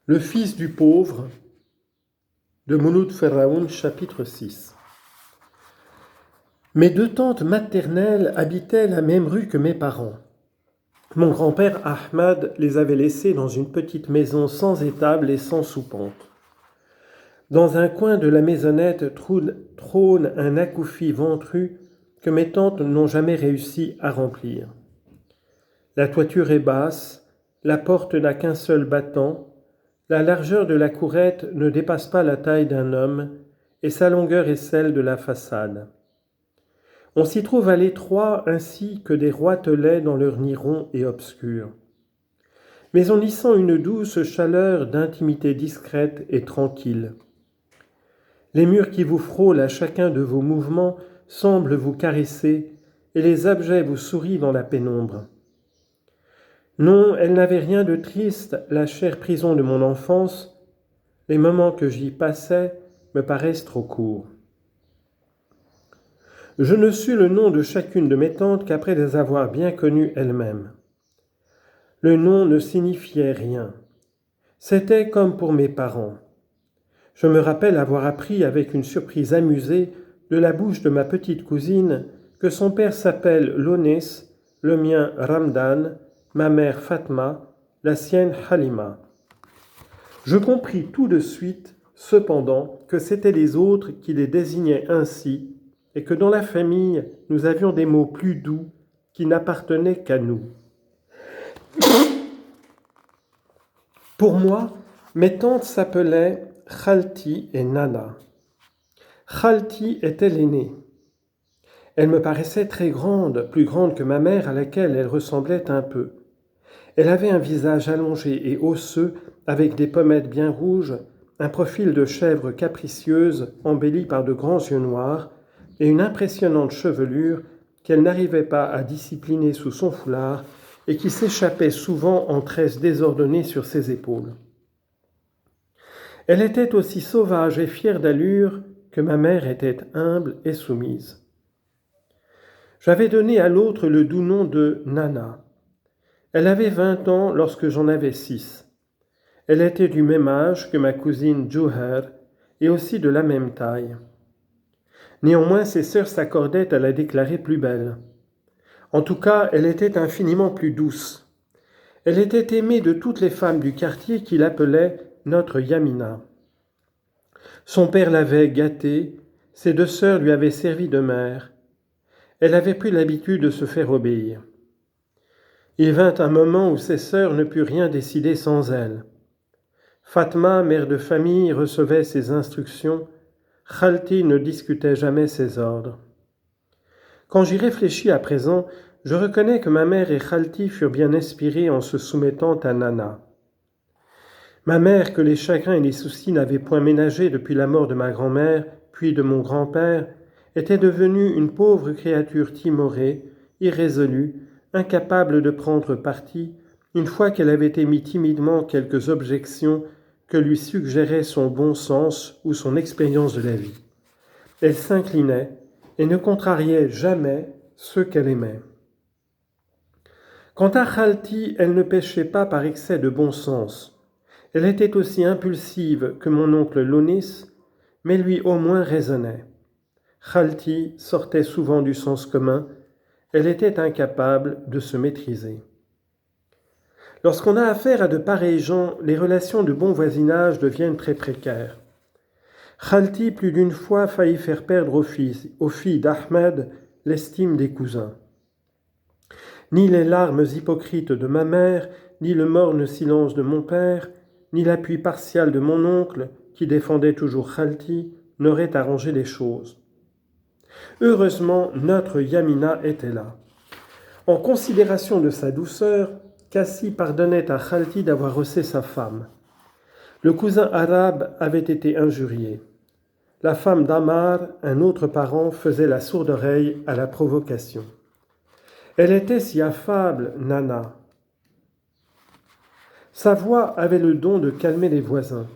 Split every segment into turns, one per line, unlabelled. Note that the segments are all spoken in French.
Le fils du pauvre de Mouloud Ferraoun, chapitre 6. Mes deux tantes maternelles habitaient la même rue que mes parents. Mon grand-père Ahmad les avait laissées dans une petite maison sans étable et sans soupente. Dans un coin de la maisonnette trône un akoufi ventru que mes tantes n'ont jamais réussi à remplir. La toiture est basse, la porte n'a qu'un seul battant, la largeur de la courette ne dépasse pas la taille d'un homme et sa longueur est celle de la façade. On s'y trouve à l'étroit ainsi que des roitelets dans leur nid rond et obscur. Mais on y sent une douce chaleur d'intimité discrète et tranquille. Les murs qui vous frôlent à chacun de vos mouvements semblent vous caresser et les objets vous sourient dans la pénombre. Non, elle n'avait rien de triste, la chère prison de mon enfance. Les moments que j'y passais me paraissent trop courts. Je ne sus le nom de chacune de mes tantes qu'après les avoir bien connues elles-mêmes. Le nom ne signifiait rien. C'était comme pour mes parents. Je me rappelle avoir appris avec une surprise amusée de la bouche de ma petite cousine que son père s'appelle Lones, le mien Ramdan, ma mère Fatma, la sienne Halima. Je compris tout de suite, cependant, que c'étaient les autres qui les désignaient ainsi et que dans la famille, nous avions des mots plus doux qui n'appartenaient qu'à nous. Pour moi, mes tantes s'appelaient Khalti et Nana. Khalti était l'aînée. Elle me paraissait très grande, plus grande que ma mère à laquelle elle ressemblait un peu. Elle avait un visage allongé et osseux, avec des pommettes bien rouges, un profil de chèvre capricieuse embelli par de grands yeux noirs et une impressionnante chevelure qu'elle n'arrivait pas à discipliner sous son foulard et qui s'échappait souvent en tresses désordonnées sur ses épaules. Elle était aussi sauvage et fière d'allure que ma mère était humble et soumise. J'avais donné à l'autre le doux nom de Nana. Elle avait 20 ans lorsque j'en avais 6. Elle était du même âge que ma cousine Juher et aussi de la même taille. Néanmoins, ses sœurs s'accordaient à la déclarer plus belle. En tout cas, elle était infiniment plus douce. Elle était aimée de toutes les femmes du quartier qui l'appelaient notre Yamina. Son père l'avait gâtée, ses deux sœurs lui avaient servi de mère. Elle avait pris l'habitude de se faire obéir. Il vint un moment où ses sœurs ne purent rien décider sans elle. Fatma, mère de famille, recevait ses instructions. Khalti ne discutait jamais ses ordres. Quand j'y réfléchis à présent, je reconnais que ma mère et Khalti furent bien inspirées en se soumettant à Nana. Ma mère, que les chagrins et les soucis n'avaient point ménagé depuis la mort de ma grand-mère, puis de mon grand-père, était devenue une pauvre créature timorée, irrésolue, incapable de prendre parti, une fois qu'elle avait émis timidement quelques objections que lui suggérait son bon sens ou son expérience de la vie. Elle s'inclinait et ne contrariait jamais ceux qu'elle aimait. Quant à Khalti, elle ne péchait pas par excès de bon sens. Elle était aussi impulsive que mon oncle Lonis, mais lui au moins raisonnait. Khalti sortait souvent du sens commun, elle était incapable de se maîtriser. Lorsqu'on a affaire à de pareils gens, les relations de bon voisinage deviennent très précaires. Khalti plus d'une fois faillit faire perdre aux filles d'Ahmed l'estime des cousins. Ni les larmes hypocrites de ma mère, ni le morne silence de mon père, ni l'appui partial de mon oncle, qui défendait toujours Khalti, n'auraient arrangé les choses. Heureusement, notre Yamina était là. En considération de sa douceur, Cassie pardonnait à Khalti d'avoir rossé sa femme. Le cousin arabe avait été injurié. La femme d'Amar, un autre parent, faisait la sourde oreille à la provocation. Elle était si affable, Nana. Sa voix avait le don de calmer les voisins.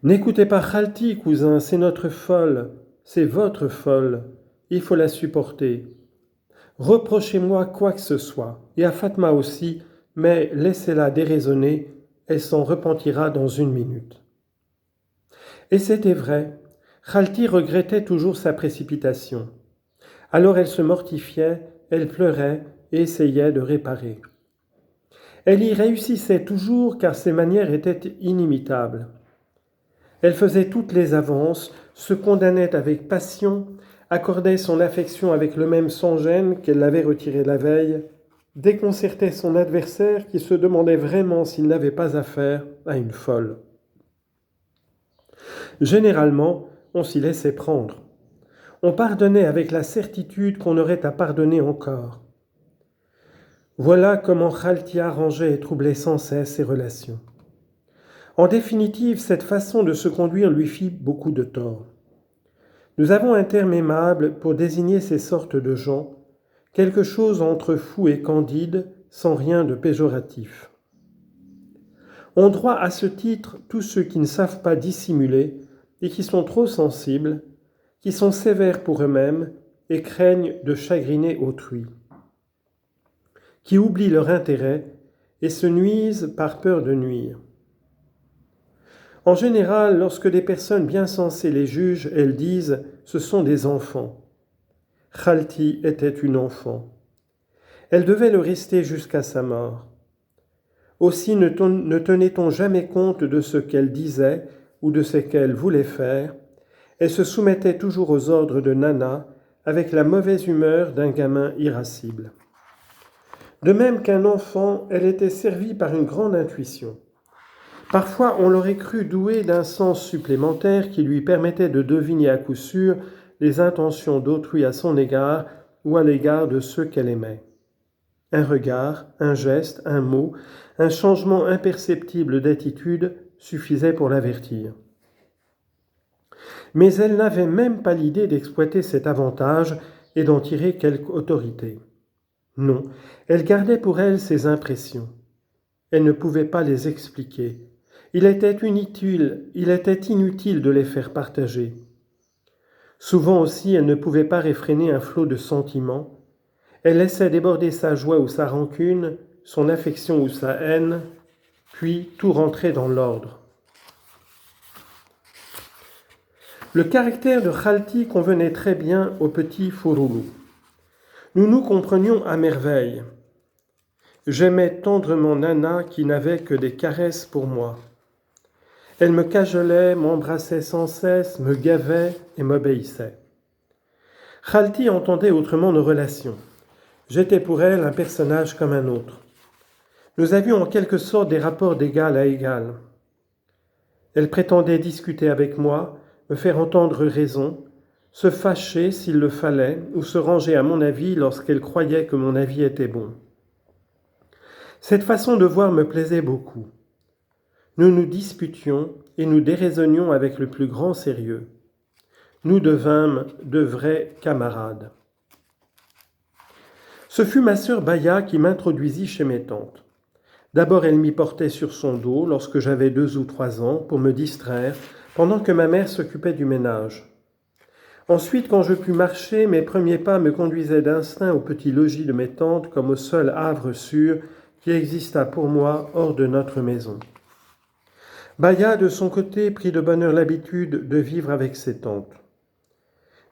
N'écoutez pas Khalti, cousin, c'est notre folle, c'est votre folle, il faut la supporter. Reprochez-moi quoi que ce soit, et à Fatma aussi, mais laissez-la déraisonner, elle s'en repentira dans 1 minute. Et c'était vrai, Khalti regrettait toujours sa précipitation. Alors elle se mortifiait, elle pleurait et essayait de réparer. Elle y réussissait toujours car ses manières étaient inimitables. Elle faisait toutes les avances, se condamnait avec passion, accordait son affection avec le même sans-gêne qu'elle l'avait retiré la veille, déconcertait son adversaire qui se demandait vraiment s'il n'avait pas affaire à une folle. Généralement, on s'y laissait prendre. On pardonnait avec la certitude qu'on aurait à pardonner encore. Voilà comment Khalti arrangeait et troublait sans cesse ses relations. En définitive, cette façon de se conduire lui fit beaucoup de tort. Nous avons un terme aimable pour désigner ces sortes de gens, quelque chose entre fou et candide, sans rien de péjoratif. On droit à ce titre tous ceux qui ne savent pas dissimuler et qui sont trop sensibles, qui sont sévères pour eux-mêmes et craignent de chagriner autrui, qui oublient leur intérêt et se nuisent par peur de nuire. En général, lorsque des personnes bien sensées les jugent, elles disent « ce sont des enfants ». Khalti était une enfant. Elle devait le rester jusqu'à sa mort. Aussi ne tenait-on jamais compte de ce qu'elle disait ou de ce qu'elle voulait faire. Elle se soumettait toujours aux ordres de Nana avec la mauvaise humeur d'un gamin irascible. De même qu'un enfant, elle était servie par une grande intuition. Parfois, on l'aurait cru douée d'un sens supplémentaire qui lui permettait de deviner à coup sûr les intentions d'autrui à son égard ou à l'égard de ceux qu'elle aimait. Un regard, un geste, un mot, un changement imperceptible d'attitude suffisaient pour l'avertir. Mais elle n'avait même pas l'idée d'exploiter cet avantage et d'en tirer quelque autorité. Non, elle gardait pour elle ses impressions. Elle ne pouvait pas les expliquer. Il était inutile de les faire partager. Souvent aussi, elle ne pouvait pas réfréner un flot de sentiments. Elle laissait déborder sa joie ou sa rancune, son affection ou sa haine, puis tout rentrait dans l'ordre. Le caractère de Khalti convenait très bien au petit Fouroulou. Nous nous comprenions à merveille. J'aimais tendrement Nana qui n'avait que des caresses pour moi. Elle me cajolait, m'embrassait sans cesse, me gavait et m'obéissait. Khalti entendait autrement nos relations. J'étais pour elle un personnage comme un autre. Nous avions en quelque sorte des rapports d'égal à égal. Elle prétendait discuter avec moi, me faire entendre raison, se fâcher s'il le fallait ou se ranger à mon avis lorsqu'elle croyait que mon avis était bon. Cette façon de voir me plaisait beaucoup. Nous nous disputions et nous déraisonnions avec le plus grand sérieux. Nous devînmes de vrais camarades. Ce fut ma sœur Baya qui m'introduisit chez mes tantes. D'abord, elle m'y portait sur son dos lorsque j'avais 2 ou 3 ans pour me distraire, pendant que ma mère s'occupait du ménage. Ensuite, quand je pus marcher, mes premiers pas me conduisaient d'instinct au petit logis de mes tantes comme au seul havre sûr qui exista pour moi hors de notre maison. Baya, de son côté, prit de bonne heure l'habitude de vivre avec ses tantes.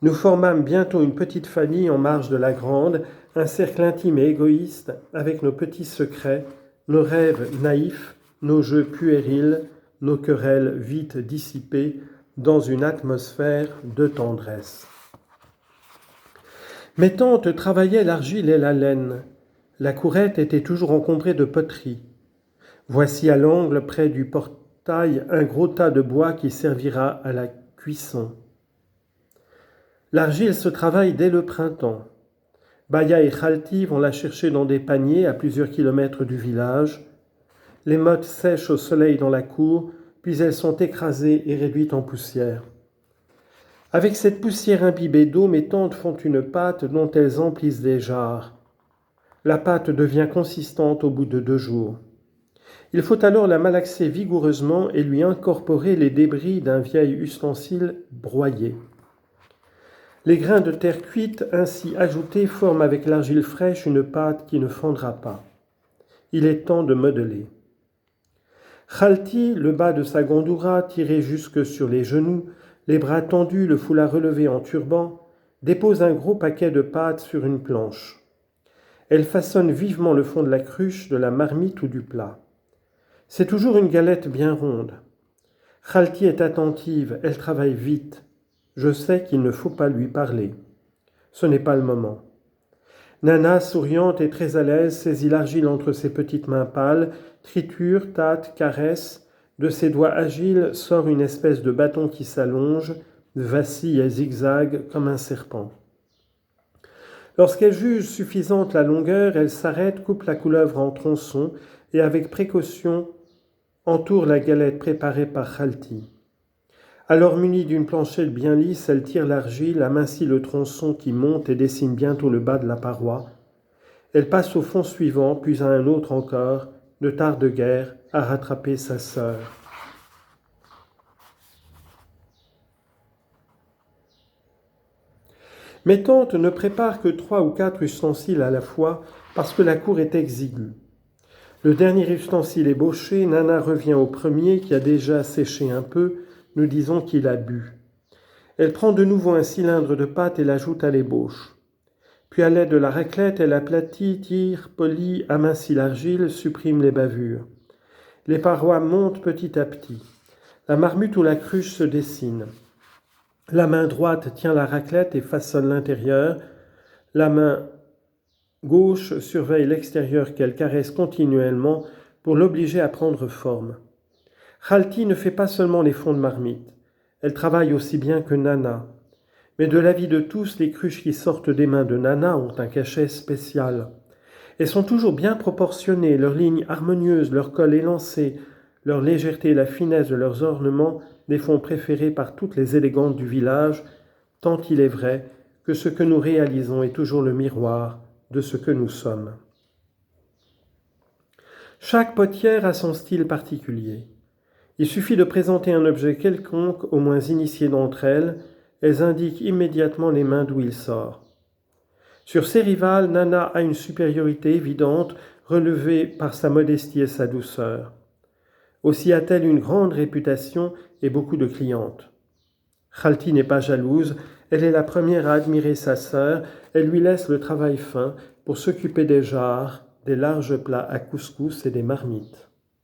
Nous formâmes bientôt une petite famille en marge de la grande, un cercle intime et égoïste, avec nos petits secrets, nos rêves naïfs, nos jeux puérils, nos querelles vite dissipées, dans une atmosphère de tendresse. Mes tantes travaillaient l'argile et la laine. La courette était toujours encombrée de poteries. Voici à l'angle, près du portail, un gros tas de bois qui servira à la cuisson. L'argile se travaille dès le printemps. Baya et Khalti vont la chercher dans des paniers à plusieurs kilomètres du village. Les mottes sèchent au soleil dans la cour, puis elles sont écrasées et réduites en poussière. Avec cette poussière imbibée d'eau, mes tantes font une pâte dont elles emplissent des jarres. La pâte devient consistante au bout de 2 jours. Il faut alors la malaxer vigoureusement et lui incorporer les débris d'un vieil ustensile broyé. Les grains de terre cuite ainsi ajoutés forment avec l'argile fraîche une pâte qui ne fondra pas. Il est temps de modeler. Khalti, le bas de sa gandoura tiré jusque sur les genoux, les bras tendus, le foulard relevé en turban, dépose un gros paquet de pâtes sur une planche. Elle façonne vivement le fond de la cruche, de la marmite ou du plat. C'est toujours une galette bien ronde. Khalti est attentive, elle travaille vite. Je sais qu'il ne faut pas lui parler. Ce n'est pas le moment. Nana, souriante et très à l'aise, saisit l'argile entre ses petites mains pâles, triture, tâte, caresse. De ses doigts agiles sort une espèce de bâton qui s'allonge, vacille et zigzague comme un serpent. Lorsqu'elle juge suffisante la longueur, elle s'arrête, coupe la couleuvre en tronçons et avec précaution entoure la galette préparée par Khalti. Alors munie d'une planchette bien lisse, elle tire l'argile, amincit le tronçon qui monte et dessine bientôt le bas de la paroi. Elle passe au fond suivant, puis à un autre encore, ne tarde guère à rattraper sa sœur. Mes tantes ne préparent que 3 ou 4 ustensiles à la fois parce que la cour est exiguë. Le dernier ustensile ébauché, Nana revient au premier qui a déjà séché un peu, nous disons qu'il a bu. Elle prend de nouveau un cylindre de pâte et l'ajoute à l'ébauche. Puis à l'aide de la raclette, elle aplatit, tire, polit, amincit l'argile, supprime les bavures. Les parois montent petit à petit. La marmite ou la cruche se dessine. La main droite tient la raclette et façonne l'intérieur. La main gauche surveille l'extérieur qu'elle caresse continuellement pour l'obliger à prendre forme. Khalti ne fait pas seulement les fonds de marmite. Elle travaille aussi bien que Nana. Mais de l'avis de tous, les cruches qui sortent des mains de Nana ont un cachet spécial. Elles sont toujours bien proportionnées, leurs lignes harmonieuses, leur col élancé, leur légèreté et la finesse de leurs ornements les font préférés par toutes les élégantes du village, tant il est vrai que ce que nous réalisons est toujours le miroir de ce que nous sommes. Chaque potière a son style particulier. Il suffit de présenter un objet quelconque aux moins initiées d'entre elles, elles indiquent immédiatement les mains d'où il sort. Sur ses rivales, Nana a une supériorité évidente, relevée par sa modestie et sa douceur. Aussi a-t-elle une grande réputation et beaucoup de clientes. Khalti n'est pas jalouse, elle est la première à admirer sa sœur, elle lui laisse le travail fin pour s'occuper des jarres, des larges plats à couscous et des marmites.